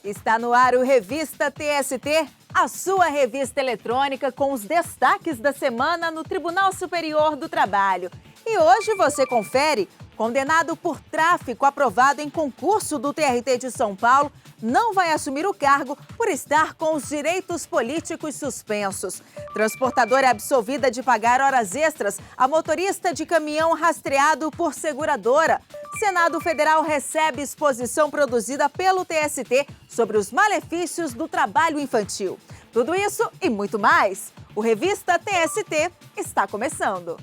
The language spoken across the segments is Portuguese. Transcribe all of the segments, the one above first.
Está no ar o Revista TST, a sua revista eletrônica com os destaques da semana no Tribunal Superior do Trabalho. E hoje você confere: condenado por tráfico aprovado em concurso do TRT de São Paulo, não vai assumir o cargo por estar com os direitos políticos suspensos. Transportadora é absolvida de pagar horas extras a motorista de caminhão rastreado por seguradora. Senado Federal recebe exposição produzida pelo TST sobre os malefícios do trabalho infantil. Tudo isso e muito mais. O Revista TST está começando.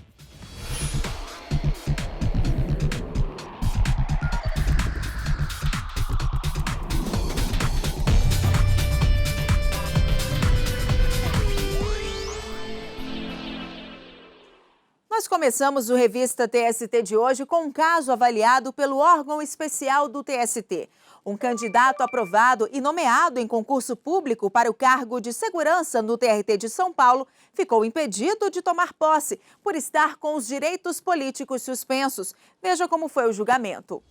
Nós começamos o Revista TST de hoje com um caso avaliado pelo órgão especial do TST. Um candidato aprovado e nomeado em concurso público para o cargo de segurança no TRT de São Paulo ficou impedido de tomar posse por estar com os direitos políticos suspensos. Veja como foi o julgamento.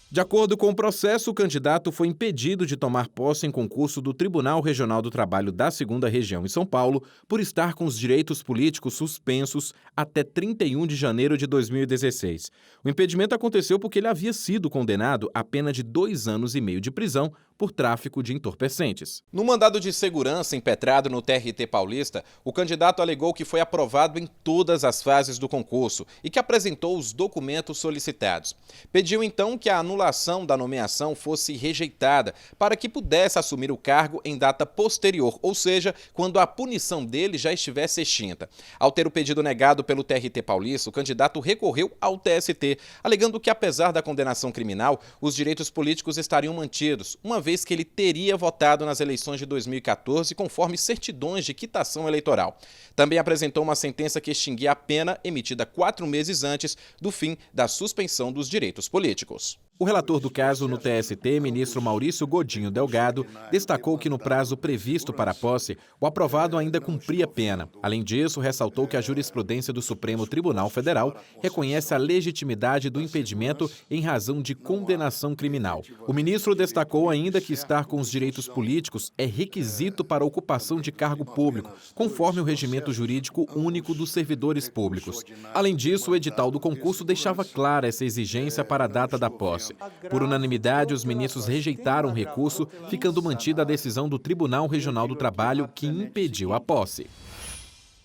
De acordo com o processo, o candidato foi impedido de tomar posse em concurso do Tribunal Regional do Trabalho da 2ª Região em São Paulo por estar com os direitos políticos suspensos até 31 de janeiro de 2016. O impedimento aconteceu porque ele havia sido condenado a pena de 2 anos e meio de prisão por tráfico de entorpecentes. No mandado de segurança impetrado no TRT paulista, o candidato alegou que foi aprovado em todas as fases do concurso e que apresentou os documentos solicitados. Pediu então que a anulação da nomeação fosse rejeitada para que pudesse assumir o cargo em data posterior, ou seja, quando a punição dele já estivesse extinta. Ao ter o pedido negado pelo TRT paulista, o candidato recorreu ao TST, alegando que, apesar da condenação criminal, os direitos políticos estariam mantidos, uma vez que ele teria votado nas eleições de 2014 conforme certidões de quitação eleitoral. Também apresentou uma sentença que extinguia a pena emitida 4 meses antes do fim da suspensão dos direitos políticos. O relator do caso no TST, ministro Maurício Godinho Delgado, destacou que no prazo previsto para a posse, o aprovado ainda cumpria pena. Além disso, ressaltou que a jurisprudência do Supremo Tribunal Federal reconhece a legitimidade do impedimento em razão de condenação criminal. O ministro destacou ainda que estar com os direitos políticos é requisito para a ocupação de cargo público, conforme o regimento jurídico único dos servidores públicos. Além disso, o edital do concurso deixava clara essa exigência para a data da posse. Por unanimidade, os ministros rejeitaram o recurso, ficando mantida a decisão do Tribunal Regional do Trabalho, que impediu a posse.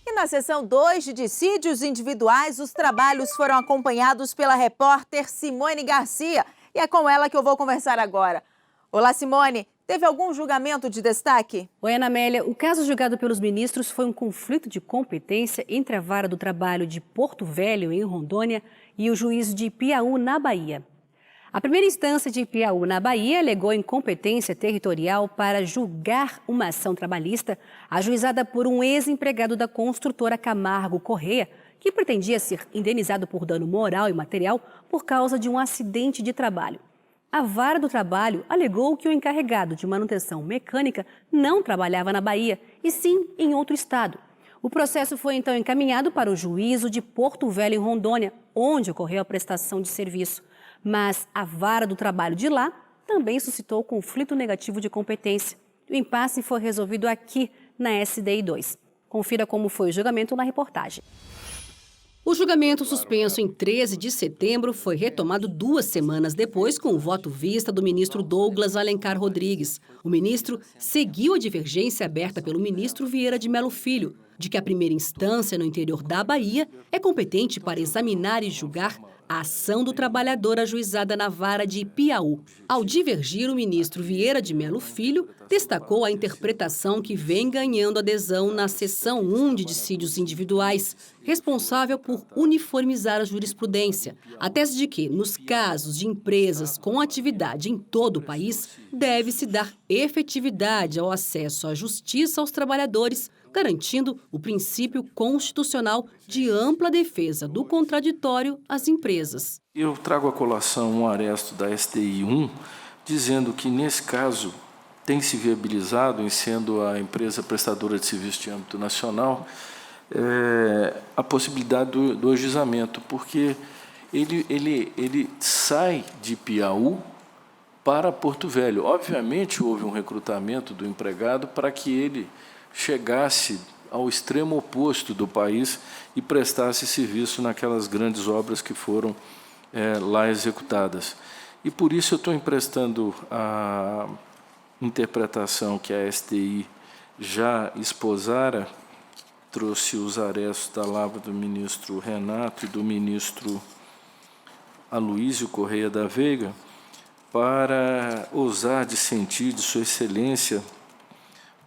E na seção 2 de dissídios individuais, os trabalhos foram acompanhados pela repórter Simone Garcia. E é com ela que eu vou conversar agora. Olá, Simone. Teve algum julgamento de destaque? Oi, Ana Amélia. O caso julgado pelos ministros foi um conflito de competência entre a Vara do Trabalho de Porto Velho, em Rondônia, e o juízo de Piauí, na Bahia. A primeira instância de Piauí, na Bahia, alegou incompetência territorial para julgar uma ação trabalhista ajuizada por um ex-empregado da construtora Camargo Correia, que pretendia ser indenizado por dano moral e material por causa de um acidente de trabalho. A Vara do Trabalho alegou que o encarregado de manutenção mecânica não trabalhava na Bahia, e sim em outro estado. O processo foi então encaminhado para o juízo de Porto Velho, em Rondônia, onde ocorreu a prestação de serviço. Mas a Vara do Trabalho de lá também suscitou conflito negativo de competência. O impasse foi resolvido aqui na SDI 2. Confira como foi o julgamento na reportagem. O julgamento suspenso em 13 de setembro foi retomado 2 semanas depois com o voto vista do ministro Douglas Alencar Rodrigues. O ministro seguiu a divergência aberta pelo ministro Vieira de Mello Filho, de que a primeira instância no interior da Bahia é competente para examinar e julgar a ação do trabalhador ajuizada na Vara de Piauí. Ao divergir, o ministro Vieira de Mello Filho destacou a interpretação que vem ganhando adesão na seção 1 de dissídios individuais, responsável por uniformizar a jurisprudência. A tese de que, nos casos de empresas com atividade em todo o país, deve-se dar efetividade ao acesso à justiça aos trabalhadores, garantindo o princípio constitucional de ampla defesa do contraditório às empresas. Eu trago à colação um aresto da STI 1, dizendo que, nesse caso, tem se viabilizado, em sendo a empresa prestadora de serviço de âmbito nacional, a possibilidade do ajuizamento, porque ele sai de Piauí para Porto Velho. Obviamente, houve um recrutamento do empregado para que ele chegasse ao extremo oposto do país e prestasse serviço naquelas grandes obras que foram lá executadas. E por isso eu estou emprestando a interpretação que a STI já esposara, trouxe os arestos da lavra do ministro Renato e do ministro Aloísio Correia da Veiga, para ousar dissentir de Sua Excelência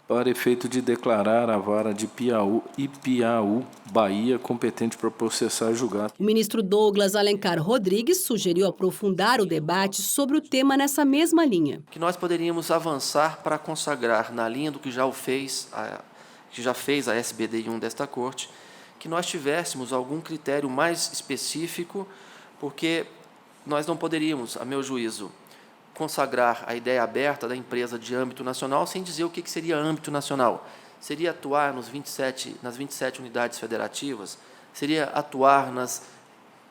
para efeito de declarar a vara de Piauí e Piauí, Bahia, competente para processar e julgar. O ministro Douglas Alencar Rodrigues sugeriu aprofundar o debate sobre o tema nessa mesma linha. Que nós poderíamos avançar para consagrar, na linha do que já fez a SBDI1 desta Corte, que nós tivéssemos algum critério mais específico, porque nós não poderíamos, a meu juízo, consagrar a ideia aberta da empresa de âmbito nacional sem dizer o que seria âmbito nacional. Seria atuar nas 27 unidades federativas? Seria atuar nas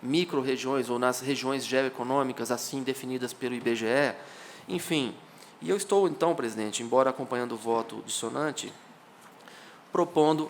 micro-regiões ou nas regiões geoeconômicas assim definidas pelo IBGE? Enfim, e eu estou, então, presidente, embora acompanhando o voto dissonante, propondo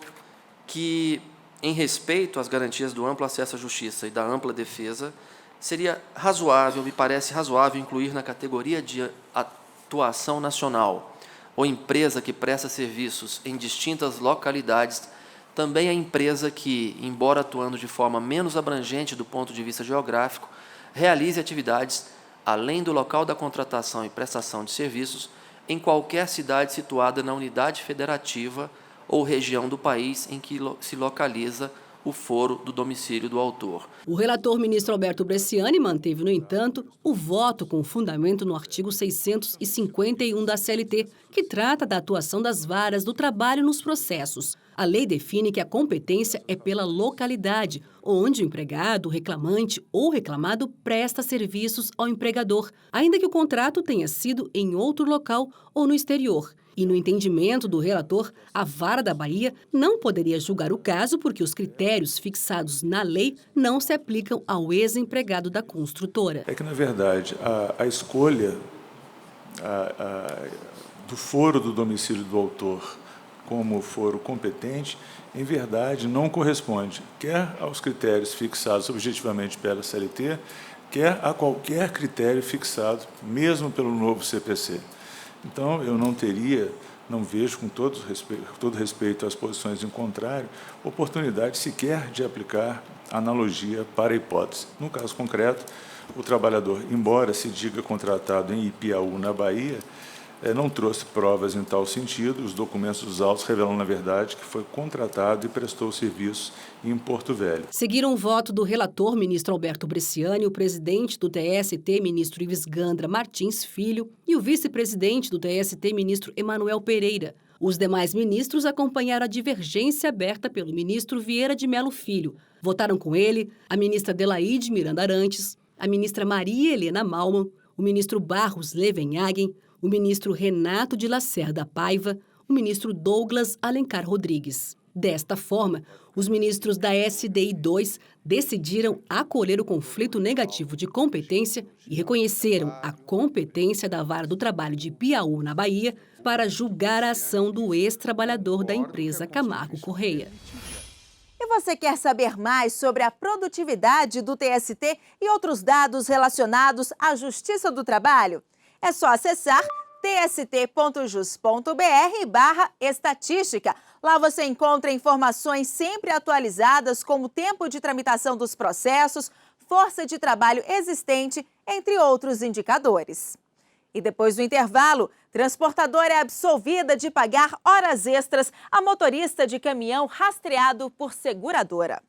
que, em respeito às garantias do amplo acesso à justiça e da ampla defesa, seria razoável, me parece razoável, incluir na categoria de atuação nacional ou empresa que presta serviços em distintas localidades, também a empresa que, embora atuando de forma menos abrangente do ponto de vista geográfico, realize atividades, além do local da contratação e prestação de serviços, em qualquer cidade situada na unidade federativa ou região do país em que se localiza o foro do domicílio do autor. O relator ministro Alberto Bresciani manteve, no entanto, o voto com fundamento no artigo 651 da CLT, que trata da atuação das varas do trabalho nos processos. A lei define que a competência é pela localidade, onde o empregado, reclamante ou reclamado presta serviços ao empregador, ainda que o contrato tenha sido em outro local ou no exterior. E, no entendimento do relator, a Vara da Bahia não poderia julgar o caso porque os critérios fixados na lei não se aplicam ao ex-empregado da construtora. É que, na verdade, a escolha do foro do domicílio do autor como foro competente, em verdade, não corresponde quer aos critérios fixados objetivamente pela CLT, quer a qualquer critério fixado, mesmo pelo novo CPC. Então, eu não vejo, com todo respeito às posições em contrário, oportunidade sequer de aplicar analogia para a hipótese. No caso concreto, o trabalhador, embora se diga contratado em Ipiaú, na Bahia, não trouxe provas em tal sentido. Os documentos dos autos revelam, na verdade, que foi contratado e prestou serviço em Porto Velho. Seguiram o voto do relator, ministro Alberto Bresciani, o presidente do TST, ministro Ives Gandra Martins Filho, e o vice-presidente do TST, ministro Emanuel Pereira. Os demais ministros acompanharam a divergência aberta pelo ministro Vieira de Mello Filho. Votaram com ele a ministra Adelaide Miranda Arantes, a ministra Maria Helena Malman, o ministro Barros Levenhagen, o ministro Renato de Lacerda Paiva, o ministro Douglas Alencar Rodrigues. Desta forma, os ministros da SDI2 decidiram acolher o conflito negativo de competência e reconheceram a competência da Vara do Trabalho de Piauí, na Bahia, para julgar a ação do ex-trabalhador da empresa Camargo Correia. E você quer saber mais sobre a produtividade do TST e outros dados relacionados à Justiça do Trabalho? É só acessar tst.jus.br/estatística. Lá você encontra informações sempre atualizadas, como o tempo de tramitação dos processos, força de trabalho existente, entre outros indicadores. E depois do intervalo, transportadora é absolvida de pagar horas extras a motorista de caminhão rastreado por seguradora.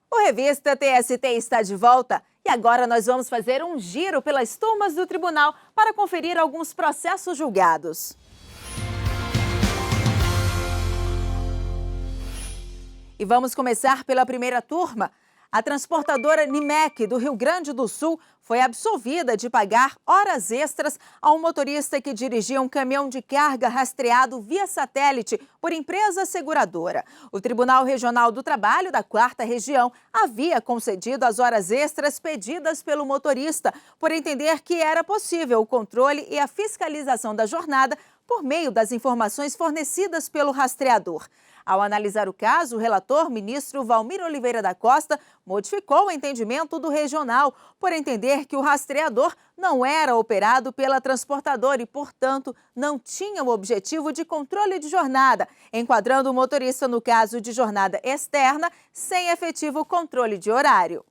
O Revista TST está de volta e agora nós vamos fazer um giro pelas turmas do tribunal para conferir alguns processos julgados. E vamos começar pela primeira turma. A transportadora Nimec do Rio Grande do Sul foi absolvida de pagar horas extras a um motorista que dirigia um caminhão de carga rastreado via satélite por empresa seguradora. O Tribunal Regional do Trabalho da 4ª Região havia concedido as horas extras pedidas pelo motorista, por entender que era possível o controle e a fiscalização da jornada por meio das informações fornecidas pelo rastreador. Ao analisar o caso, o relator, ministro Valmir Oliveira da Costa, modificou o entendimento do regional, por entender que o rastreador não era operado pela transportadora e, portanto, não tinha o objetivo de controle de jornada, enquadrando o motorista no caso de jornada externa, sem efetivo controle de horário.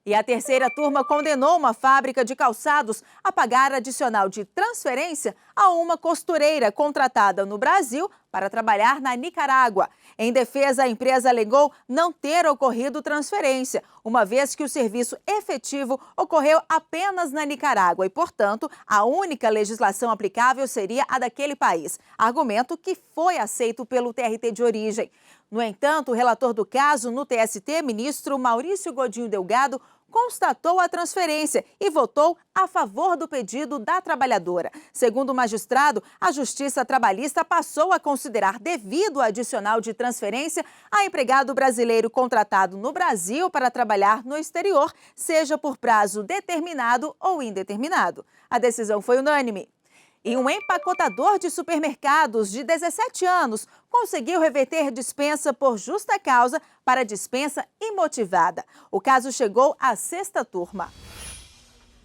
E a terceira turma condenou uma fábrica de calçados a pagar adicional de transferência a uma costureira contratada no Brasil para trabalhar na Nicarágua. Em defesa, a empresa alegou não ter ocorrido transferência, uma vez que o serviço efetivo ocorreu apenas na Nicarágua e, portanto, a única legislação aplicável seria a daquele país, argumento que foi aceito pelo TRT de origem. No entanto, o relator do caso no TST, ministro Maurício Godinho Delgado, constatou a transferência e votou a favor do pedido da trabalhadora. Segundo o magistrado, a Justiça Trabalhista passou a considerar devido o adicional de transferência a empregado brasileiro contratado no Brasil para trabalhar no exterior, seja por prazo determinado ou indeterminado. A decisão foi unânime. E um empacotador de supermercados de 17 anos conseguiu reverter dispensa por justa causa para dispensa imotivada. O caso chegou à 6ª turma.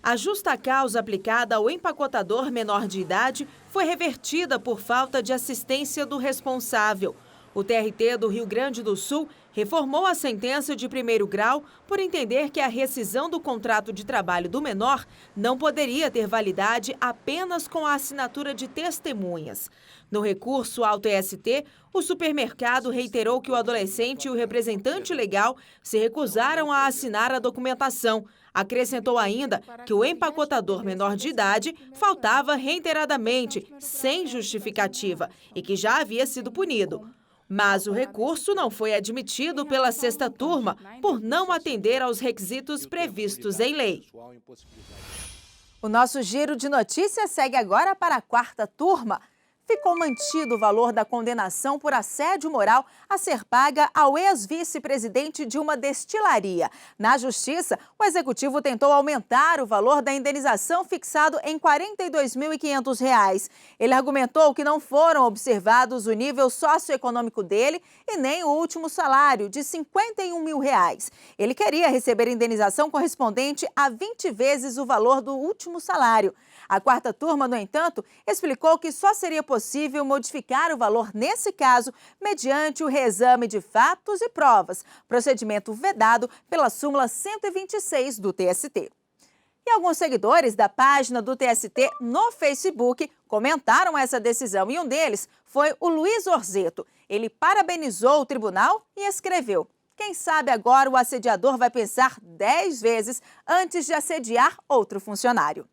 A justa causa aplicada ao empacotador menor de idade foi revertida por falta de assistência do responsável. O TRT do Rio Grande do Sul reformou a sentença de 1º grau por entender que a rescisão do contrato de trabalho do menor não poderia ter validade apenas com a assinatura de testemunhas. No recurso ao TST, o supermercado reiterou que o adolescente e o representante legal se recusaram a assinar a documentação. Acrescentou ainda que o empacotador menor de idade faltava reiteradamente, sem justificativa, e que já havia sido punido. Mas o recurso não foi admitido pela 6ª turma por não atender aos requisitos previstos em lei. O nosso giro de notícias segue agora para a 4ª turma. Ficou mantido o valor da condenação por assédio moral a ser paga ao ex-vice-presidente de uma destilaria. Na Justiça, o Executivo tentou aumentar o valor da indenização fixado em R$ 42.500. Ele argumentou que não foram observados o nível socioeconômico dele e nem o último salário, de R$ 51 mil. Ele queria receber indenização correspondente a 20 vezes o valor do último salário. A 4ª turma, no entanto, explicou que só seria possível modificar o valor nesse caso mediante o reexame de fatos e provas, procedimento vedado pela súmula 126 do TST. E alguns seguidores da página do TST no Facebook comentaram essa decisão e um deles foi o Luiz Orzeto. Ele parabenizou o tribunal e escreveu: quem sabe agora o assediador vai pensar 10 vezes antes de assediar outro funcionário.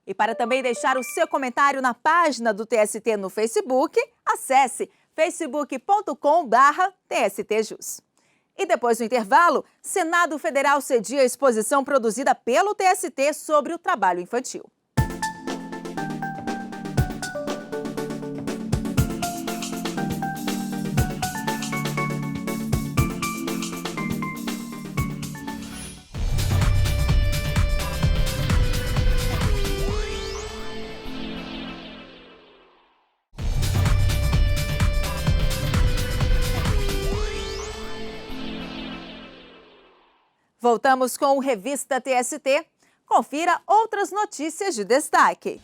E para também deixar o seu comentário na página do TST no Facebook, acesse facebook.com/TSTJus. E depois do intervalo, Senado Federal cedia a exposição produzida pelo TST sobre o trabalho infantil. Voltamos com o Revista TST. Confira outras notícias de destaque.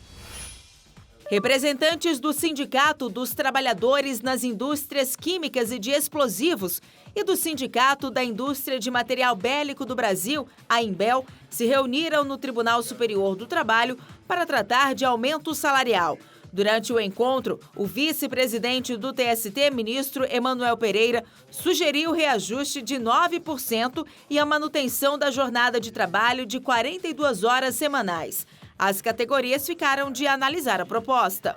Representantes do Sindicato dos Trabalhadores nas Indústrias Químicas e de Explosivos e do Sindicato da Indústria de Material Bélico do Brasil, a Imbel, se reuniram no Tribunal Superior do Trabalho para tratar de aumento salarial. Durante o encontro, o vice-presidente do TST, ministro Emanuel Pereira, sugeriu o reajuste de 9% e a manutenção da jornada de trabalho de 42 horas semanais. As categorias ficaram de analisar a proposta.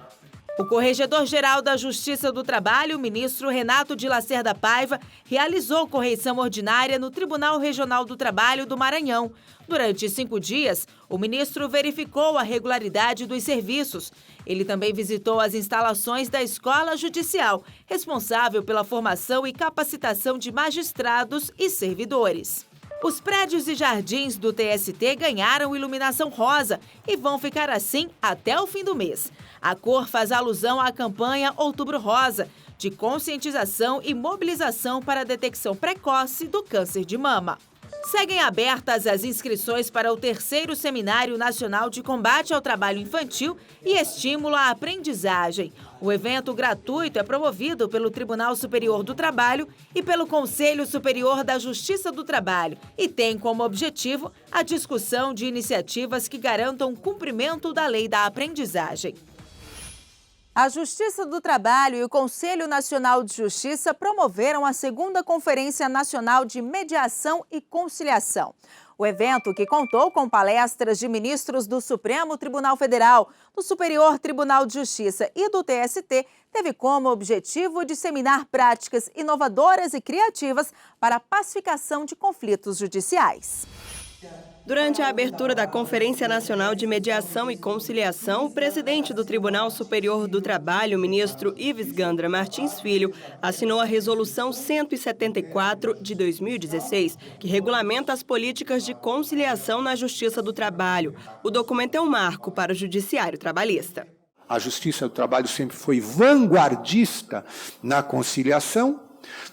O Corregedor-Geral da Justiça do Trabalho, o ministro Renato de Lacerda Paiva, realizou correição ordinária no Tribunal Regional do Trabalho do Maranhão. Durante 5 dias, o ministro verificou a regularidade dos serviços. Ele também visitou as instalações da Escola Judicial, responsável pela formação e capacitação de magistrados e servidores. Os prédios e jardins do TST ganharam iluminação rosa e vão ficar assim até o fim do mês. A cor faz alusão à campanha Outubro Rosa, de conscientização e mobilização para a detecção precoce do câncer de mama. Seguem abertas as inscrições para o 3º Seminário Nacional de Combate ao Trabalho Infantil e Estímulo à Aprendizagem. O evento gratuito é promovido pelo Tribunal Superior do Trabalho e pelo Conselho Superior da Justiça do Trabalho e tem como objetivo a discussão de iniciativas que garantam o cumprimento da lei da aprendizagem. A Justiça do Trabalho e o Conselho Nacional de Justiça promoveram a 2ª Conferência Nacional de Mediação e Conciliação. O evento, que contou com palestras de ministros do Supremo Tribunal Federal, do Superior Tribunal de Justiça e do TST, teve como objetivo disseminar práticas inovadoras e criativas para a pacificação de conflitos judiciais. Durante a abertura da Conferência Nacional de Mediação e Conciliação, o presidente do Tribunal Superior do Trabalho, o ministro Ives Gandra Martins Filho, assinou a Resolução 174 de 2016, que regulamenta as políticas de conciliação na Justiça do Trabalho. O documento é um marco para o Judiciário Trabalhista. A Justiça do Trabalho sempre foi vanguardista na conciliação.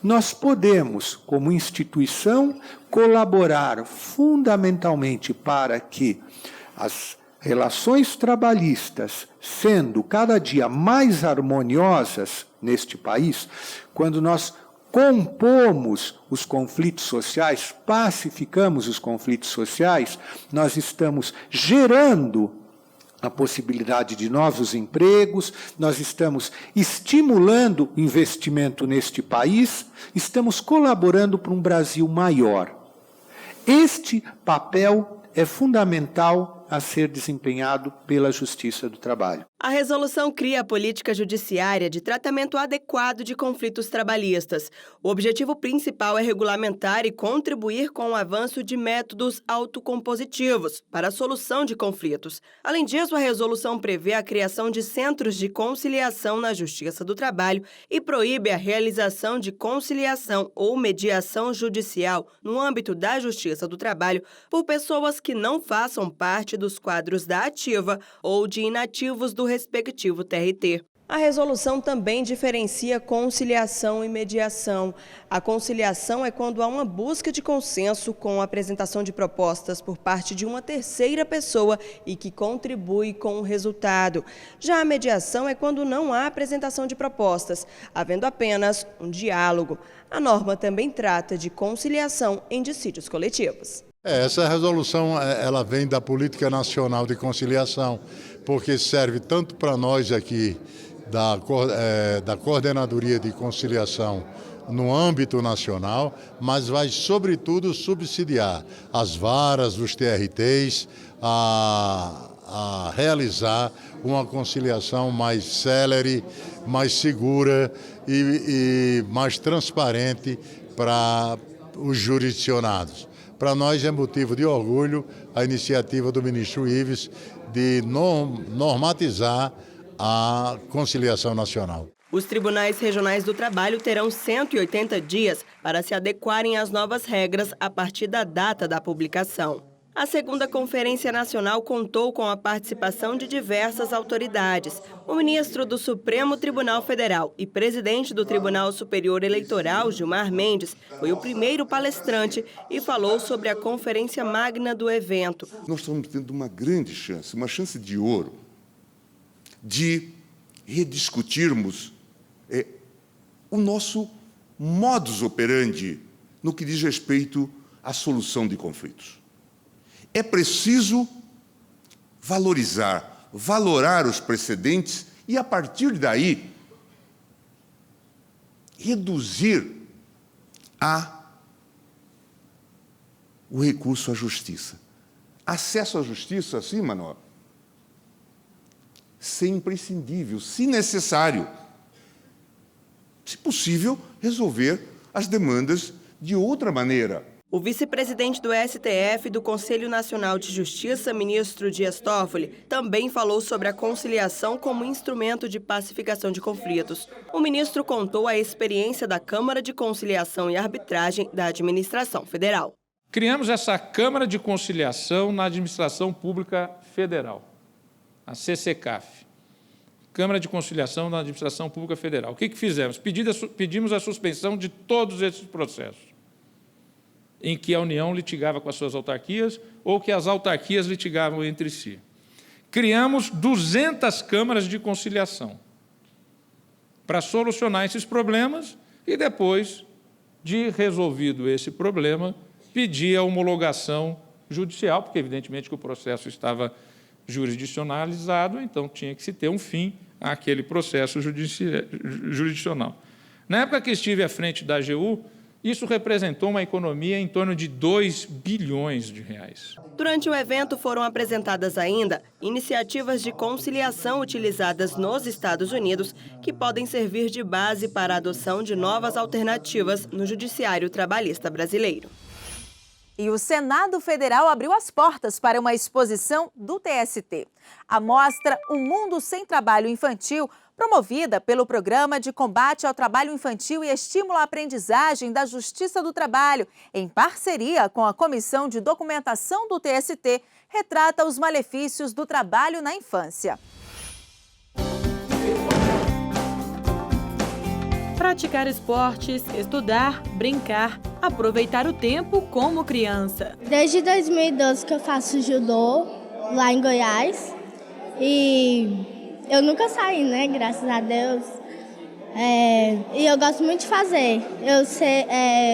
Nós podemos, como instituição, colaborar fundamentalmente para que as relações trabalhistas, sendo cada dia mais harmoniosas neste país, quando nós compomos os conflitos sociais, pacificamos os conflitos sociais, nós estamos gerando a possibilidade de novos empregos, nós estamos estimulando o investimento neste país, estamos colaborando para um Brasil maior. Este papel é fundamental a ser desempenhado pela Justiça do Trabalho. A resolução cria a política judiciária de tratamento adequado de conflitos trabalhistas. O objetivo principal é regulamentar e contribuir com o avanço de métodos autocompositivos para a solução de conflitos. Além disso, a resolução prevê a criação de centros de conciliação na Justiça do Trabalho e proíbe a realização de conciliação ou mediação judicial no âmbito da Justiça do Trabalho por pessoas que não façam parte dos quadros da ativa ou de inativos do respectivo TRT. A resolução também diferencia conciliação e mediação. A conciliação é quando há uma busca de consenso com a apresentação de propostas por parte de uma terceira pessoa e que contribui com o resultado. Já a mediação é quando não há apresentação de propostas, havendo apenas um diálogo. A norma também trata de conciliação em dissídios coletivos. Essa resolução ela vem da Política Nacional de Conciliação, porque serve tanto para nós aqui da Coordenadoria de Conciliação no âmbito nacional, mas vai sobretudo subsidiar as varas dos TRTs a realizar uma conciliação mais célere, mais segura e mais transparente para os jurisdicionados. Para nós é motivo de orgulho a iniciativa do ministro Ives de normatizar a conciliação nacional. Os tribunais regionais do trabalho terão 180 dias para se adequarem às novas regras a partir da data da publicação. A 2ª Conferência Nacional contou com a participação de diversas autoridades. O ministro do Supremo Tribunal Federal e presidente do Tribunal Superior Eleitoral, Gilmar Mendes, foi o primeiro palestrante e falou sobre a conferência magna do evento. Nós estamos tendo uma grande chance, uma chance de ouro, de rediscutirmos o nosso modus operandi no que diz respeito à solução de conflitos. É preciso valorar os precedentes e, a partir daí, reduzir o recurso à justiça. Acesso à justiça, sim, Manuel, ser imprescindível, se necessário. Se possível, resolver as demandas de outra maneira. O vice-presidente do STF e do Conselho Nacional de Justiça, ministro Dias Toffoli, também falou sobre a conciliação como instrumento de pacificação de conflitos. O ministro contou a experiência da Câmara de Conciliação e Arbitragem da Administração Federal. Criamos essa Câmara de Conciliação na Administração Pública Federal, a CCCAF. Câmara de Conciliação na Administração Pública Federal. O que fizemos? Pedimos a suspensão de todos esses processos em que a União litigava com as suas autarquias ou que as autarquias litigavam entre si. Criamos 200 câmaras de conciliação para solucionar esses problemas e, depois de resolvido esse problema, pedir a homologação judicial, porque, evidentemente, que o processo estava jurisdicionalizado, então tinha que se ter um fim àquele processo jurisdicional. Na época que estive à frente da AGU, isso representou uma economia em torno de 2 bilhões de reais. Durante o evento foram apresentadas ainda iniciativas de conciliação utilizadas nos Estados Unidos que podem servir de base para a adoção de novas alternativas no judiciário trabalhista brasileiro. E o Senado Federal abriu as portas para uma exposição do TST. A mostra Um Mundo Sem Trabalho Infantil, promovida pelo Programa de Combate ao Trabalho Infantil e Estímulo à Aprendizagem da Justiça do Trabalho, em parceria com a Comissão de Documentação do TST, retrata os malefícios do trabalho na infância. Praticar esportes, estudar, brincar, aproveitar o tempo como criança. Desde 2012 que eu faço judô lá em Goiás e eu nunca saí, né? Graças a Deus. E eu gosto muito de fazer.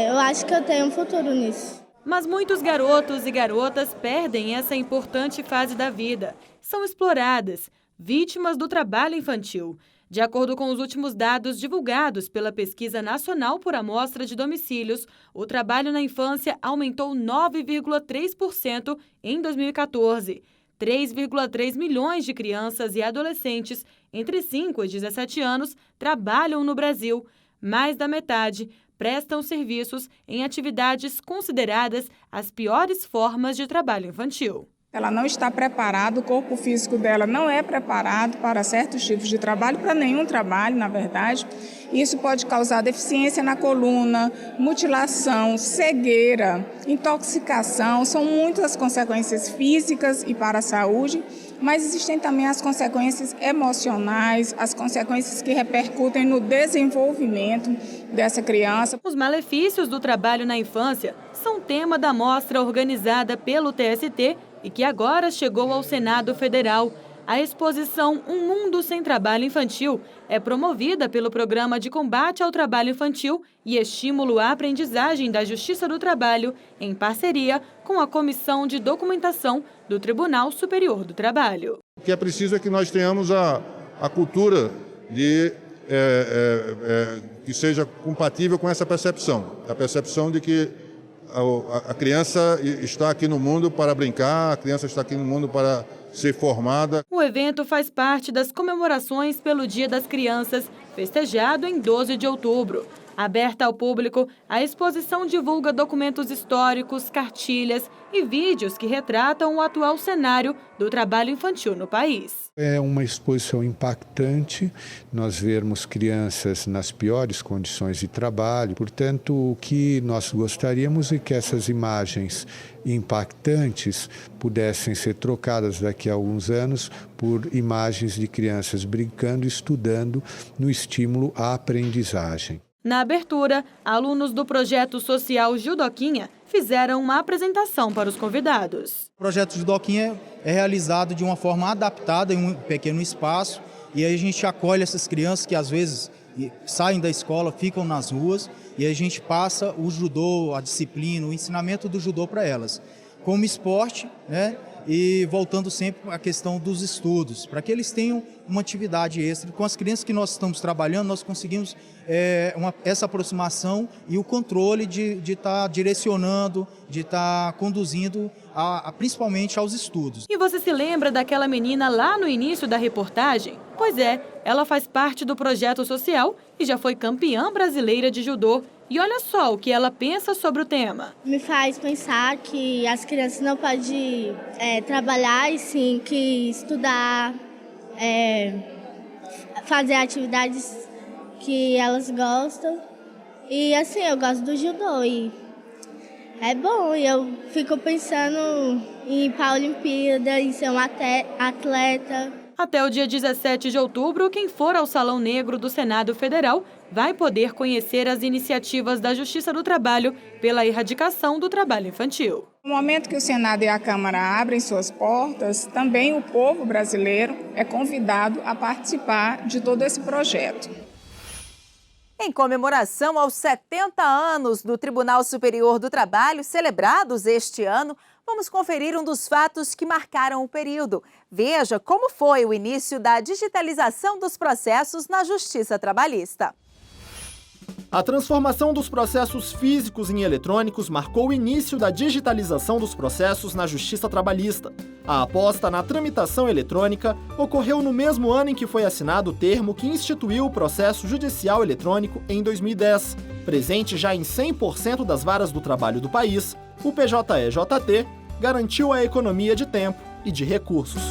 Eu acho que eu tenho um futuro nisso. Mas muitos garotos e garotas perdem essa importante fase da vida. São exploradas, vítimas do trabalho infantil. De acordo com os últimos dados divulgados pela Pesquisa Nacional por Amostra de Domicílios, o trabalho na infância aumentou 9,3% em 2014. 3,3 milhões de crianças e adolescentes entre 5 e 17 anos trabalham no Brasil. Mais da metade prestam serviços em atividades consideradas as piores formas de trabalho infantil. Ela não está preparada, o corpo físico dela não é preparado para certos tipos de trabalho, para nenhum trabalho, na verdade. Isso pode causar deficiência na coluna, mutilação, cegueira, intoxicação. São muitas as consequências físicas e para a saúde, mas existem também as consequências emocionais, as consequências que repercutem no desenvolvimento dessa criança. Os malefícios do trabalho na infância são tema da mostra organizada pelo TST e que agora chegou ao Senado Federal. A exposição Um Mundo Sem Trabalho Infantil é promovida pelo Programa de Combate ao Trabalho Infantil e Estímulo à Aprendizagem da Justiça do Trabalho, em parceria com a Comissão de Documentação do Tribunal Superior do Trabalho. O que é preciso é que nós tenhamos a cultura de que seja compatível com essa percepção, a percepção de que a criança está aqui no mundo para brincar, a criança está aqui no mundo para ser formada. O evento faz parte das comemorações pelo Dia das Crianças, festejado em 12 de outubro. Aberta ao público, a exposição divulga documentos históricos, cartilhas e vídeos que retratam o atual cenário do trabalho infantil no país. É uma exposição impactante, nós vermos crianças nas piores condições de trabalho. Portanto, o que nós gostaríamos é que essas imagens impactantes pudessem ser trocadas daqui a alguns anos por imagens de crianças brincando e estudando no estímulo à aprendizagem. Na abertura, alunos do projeto social Judoquinha fizeram uma apresentação para os convidados. O projeto Judoquinha é realizado de uma forma adaptada em um pequeno espaço e aí a gente acolhe essas crianças que às vezes saem da escola, ficam nas ruas e a gente passa o judô, a disciplina, o ensinamento do judô para elas. Como esporte, né? e voltando sempre à questão dos estudos, para que eles tenham uma atividade extra. Com as crianças que nós estamos trabalhando, nós conseguimos essa aproximação e o controle de estar direcionando, de estar conduzindo principalmente aos estudos. E você se lembra daquela menina lá no início da reportagem? Pois é, ela faz parte do projeto social e já foi campeã brasileira de judô. E olha só o que ela pensa sobre o tema. Me faz pensar que as crianças não podem trabalhar e sim que estudar, fazer atividades que elas gostam. E assim, eu gosto do judô e é bom. E eu fico pensando em ir para a Olimpíada, em ser uma atleta. Até o dia 17 de outubro, quem for ao Salão Negro do Senado Federal vai poder conhecer as iniciativas da Justiça do Trabalho pela erradicação do trabalho infantil. No momento que o Senado e a Câmara abrem suas portas, também o povo brasileiro é convidado a participar de todo esse projeto. Em comemoração aos 70 anos do Tribunal Superior do Trabalho, celebrados este ano, vamos conferir um dos fatos que marcaram o período. Veja como foi o início da digitalização dos processos na Justiça Trabalhista. A transformação dos processos físicos em eletrônicos marcou o início da digitalização dos processos na Justiça Trabalhista. A aposta na tramitação eletrônica ocorreu no mesmo ano em que foi assinado o termo que instituiu o processo judicial eletrônico em 2010. Presente já em 100% das varas do trabalho do país, o PJE-JT garantiu a economia de tempo e de recursos.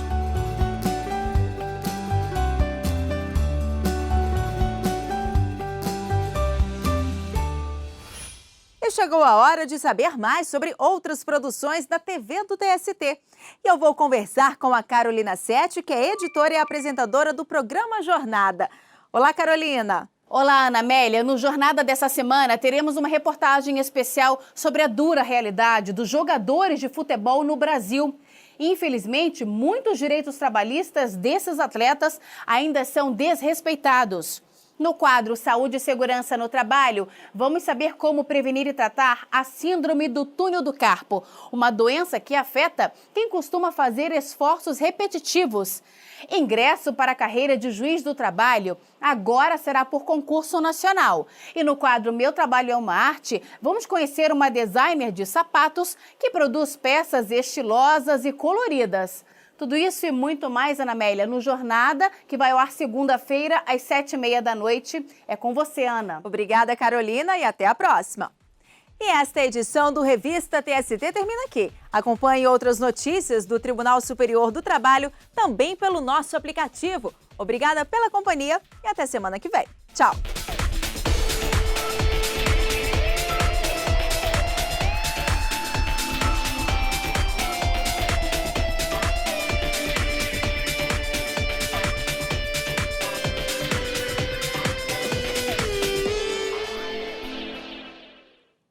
E chegou a hora de saber mais sobre outras produções da TV do TST. E eu vou conversar com a Carolina Sete, que é editora e apresentadora do programa Jornada. Olá, Carolina. Olá, Ana Amélia. No Jornada dessa semana, teremos uma reportagem especial sobre a dura realidade dos jogadores de futebol no Brasil. Infelizmente, muitos direitos trabalhistas desses atletas ainda são desrespeitados. No quadro Saúde e Segurança no Trabalho, vamos saber como prevenir e tratar a síndrome do túnel do carpo, uma doença que afeta quem costuma fazer esforços repetitivos. Ingresso para a carreira de juiz do trabalho agora será por concurso nacional. E no quadro Meu Trabalho é uma Arte, vamos conhecer uma designer de sapatos que produz peças estilosas e coloridas. Tudo isso e muito mais, Ana Amélia, no Jornada, que vai ao ar segunda-feira, às 19h30. É com você, Ana. Obrigada, Carolina, e até a próxima. E esta edição do Revista TST termina aqui. Acompanhe outras notícias do Tribunal Superior do Trabalho também pelo nosso aplicativo. Obrigada pela companhia e até semana que vem. Tchau!